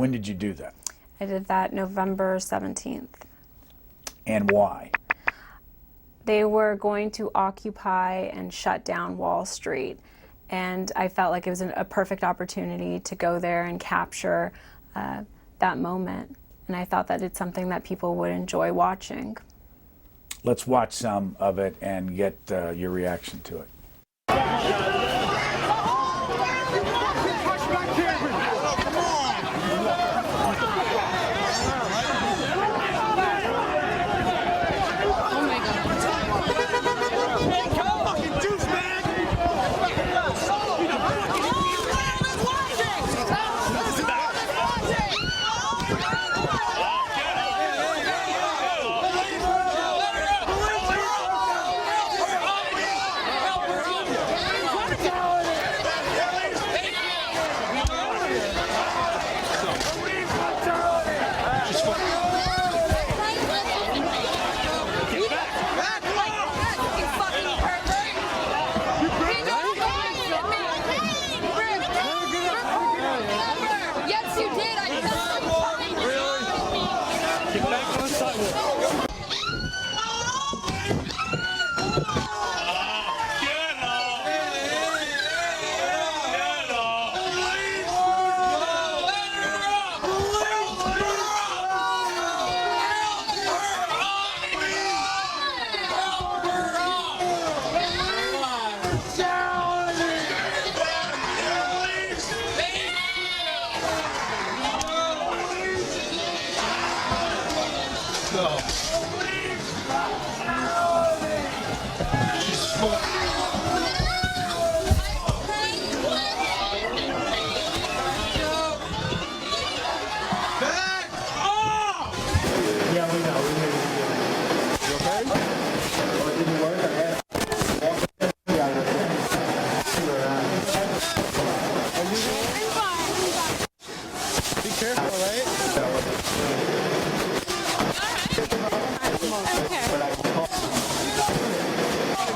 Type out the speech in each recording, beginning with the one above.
When did you do that? I did that November 17th. And why? They were going to occupy and shut down Wall Street, and I felt like it was a perfect opportunity to go there and capture that moment. And I thought that it's something that people would enjoy watching. Let's watch some of it and get your reaction to it.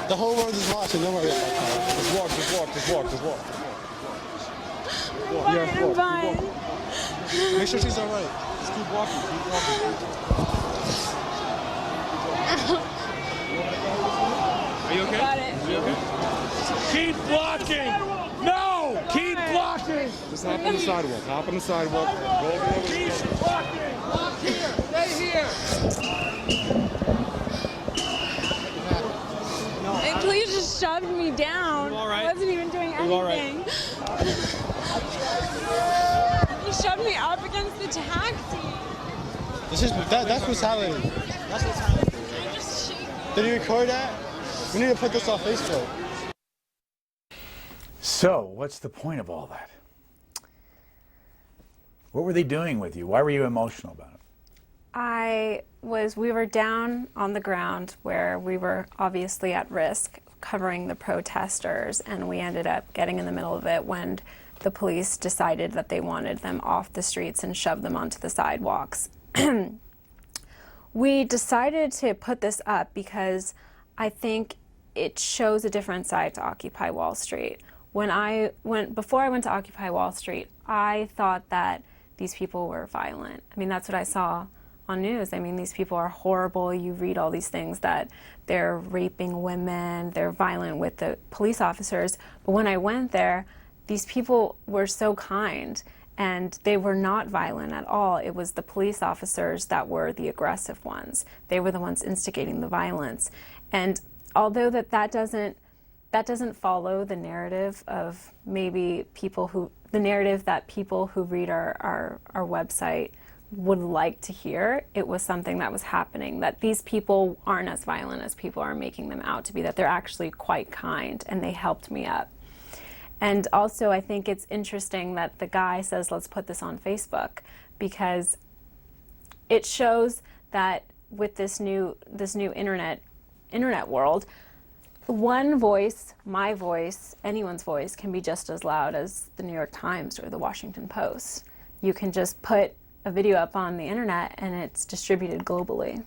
The whole world is watching, don't worry about that. Just walk, just walk, just walk, just walk. I'm fine. Make sure she's alright. Just keep walking, keep walking. Are you okay? Got it. Are you okay? Keep blocking! No! Keep blocking! Just hop on the sidewalk, hop on the sidewalk. Go over there. Keep blocking! Walk here, stay here. And police just shoved me down. You all right? I wasn't even doing anything. You all right? He shoved me up against the taxi. That's brutality. That's what's happening. Did you record that? We need to put this on Facebook. So, what's the point of all that? What were they doing with you? Why were you emotional about it? We were down on the ground where we were obviously at risk covering the protesters, and we ended up getting in the middle of it when the police decided that they wanted them off the streets and shoved them onto the sidewalks. We decided to put this up because I think it shows a different side to Occupy Wall Street. Before I went to Occupy Wall Street, I thought that these people were violent. I mean, that's what I saw on news. I mean, these people are horrible. You read all these things that they're raping women, they're violent with the police officers. But when I went there, these people were so kind, and they were not violent at all. It was the police officers that were the aggressive ones. They were the ones instigating the violence. And although that doesn't follow the narrative of maybe the narrative that people who read our website would like to hear, it was something that was happening, that these people aren't as violent as people are making them out to be, that they're actually quite kind, and they helped me up. And also, I think it's interesting that the guy says, let's put this on Facebook, because it shows that with this new internet world, one voice, my voice, anyone's voice, can be just as loud as the New York Times or the Washington Post. You can just put a video up on the internet and it's distributed globally.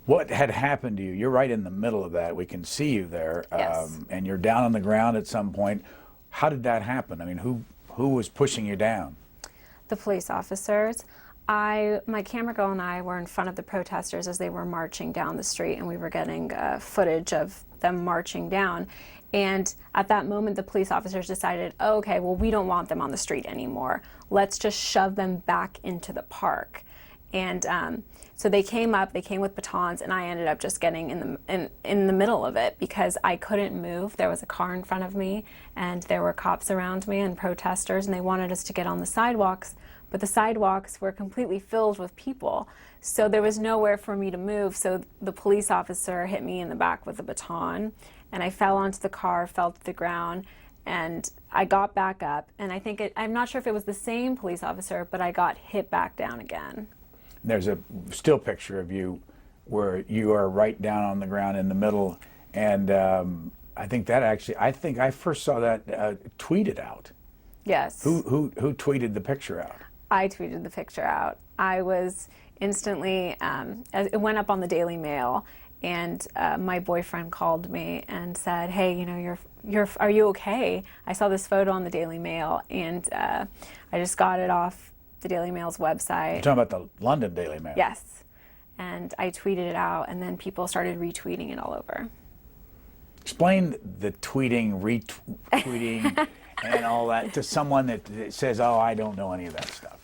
What had happened to you? You're right in the middle of that. We can see you there. Yes. And you're down on the ground at some point. How did that happen? I mean, who was pushing you down? The police officers. My camera girl and I were in front of the protesters as they were marching down the street, and we were getting footage of them marching down. And at that moment, the police officers decided, oh, okay, well, we don't want them on the street anymore. Let's just shove them back into the park. And so they came with batons, and I ended up just getting in the middle of it because I couldn't move. There was a car in front of me, and there were cops around me and protesters, and they wanted us to get on the sidewalks, but the sidewalks were completely filled with people. So there was nowhere for me to move, so the police officer hit me in the back with a baton, and I fell onto the car, fell to the ground, and I got back up, and I'm not sure if it was the same police officer, but I got hit back down again. There's a still picture of you where you are right down on the ground in the middle, and I think I first saw that tweeted out. Yes. Who tweeted the picture out? I tweeted the picture out. I was instantly, it went up on the Daily Mail, and my boyfriend called me and said, hey, you know, are you okay? I saw this photo on the Daily Mail, and I just got it off the Daily Mail's website. You're talking about the London Daily Mail? Yes. And I tweeted it out, and then people started retweeting it all over. Explain the tweeting, retweeting, and all that to someone that says, oh, I don't know any of that stuff.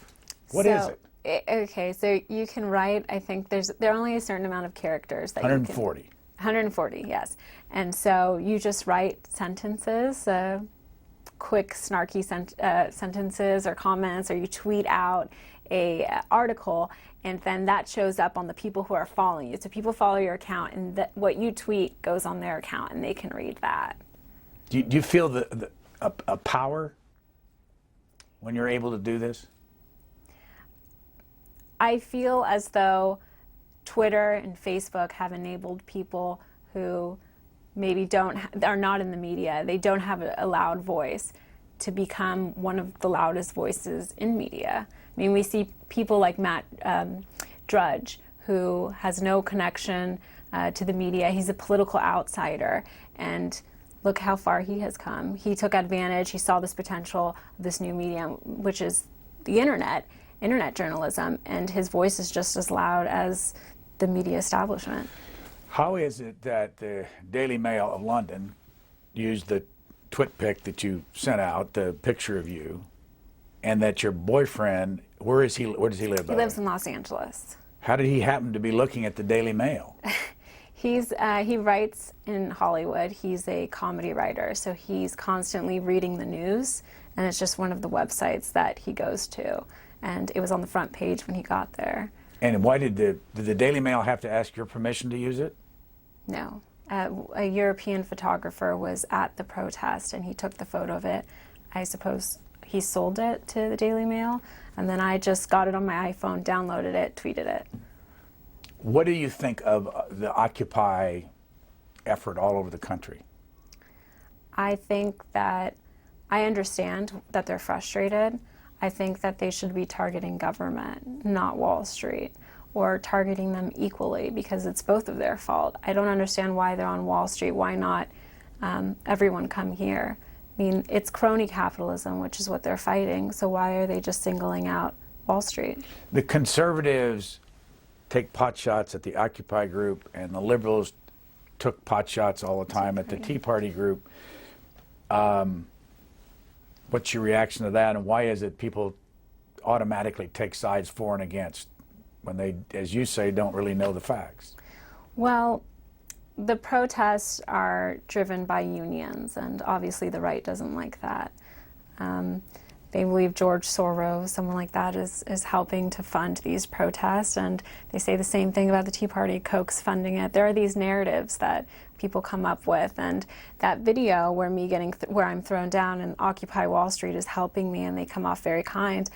What is it? Okay, so you can write, I think there are only a certain amount of characters that 140. you can... 140, yes. And so you just write sentences, quick snarky sentences or comments, or you tweet out a article, and then that shows up on the people who are following you. So people follow your account, and what you tweet goes on their account, and they can read that. Do you feel a power when you're able to do this? I feel as though Twitter and Facebook have enabled people who maybe are not in the media, they don't have a loud voice, to become one of the loudest voices in media. I mean, we see people like Matt Drudge, who has no connection to the media. He's a political outsider, and look how far he has come. He took advantage, he saw this potential of this new medium, which is the internet journalism, and his voice is just as loud as the media establishment. How is it that the Daily Mail of London used the twit pic that you sent out, the picture of you, and that your boyfriend, where does he live? He lives in Los Angeles. How did he happen to be looking at the Daily Mail? He writes in Hollywood. He's a comedy writer, so he's constantly reading the news, and it's just one of the websites that he goes to. And it was on the front page when he got there. And why did the Daily Mail have to ask your permission to use it? No. A European photographer was at the protest, and he took the photo of it. I suppose he sold it to the Daily Mail, and then I just got it on my iPhone, downloaded it, tweeted it. What do you think of the Occupy effort all over the country? I think that I understand that they're frustrated. I think that they should be targeting government, not Wall Street, or targeting them equally, because it's both of their fault. I don't understand why they're on Wall Street. Why not everyone come here? I mean, it's crony capitalism, which is what they're fighting, so why are they just singling out Wall Street? The conservatives take pot shots at the Occupy group, and the liberals took pot shots all the time at the Tea Party group. What's your reaction to that, and why is it people automatically take sides for and against when they, as you say, don't really know the facts? Well, the protests are driven by unions, and obviously the right doesn't like that. They believe George Soros, someone like that, is helping to fund these protests, and they say the same thing about the Tea Party. Koch's funding it. There are these narratives that people come up with, and that video where I'm thrown down and Occupy Wall Street is helping me, and they come off very kind.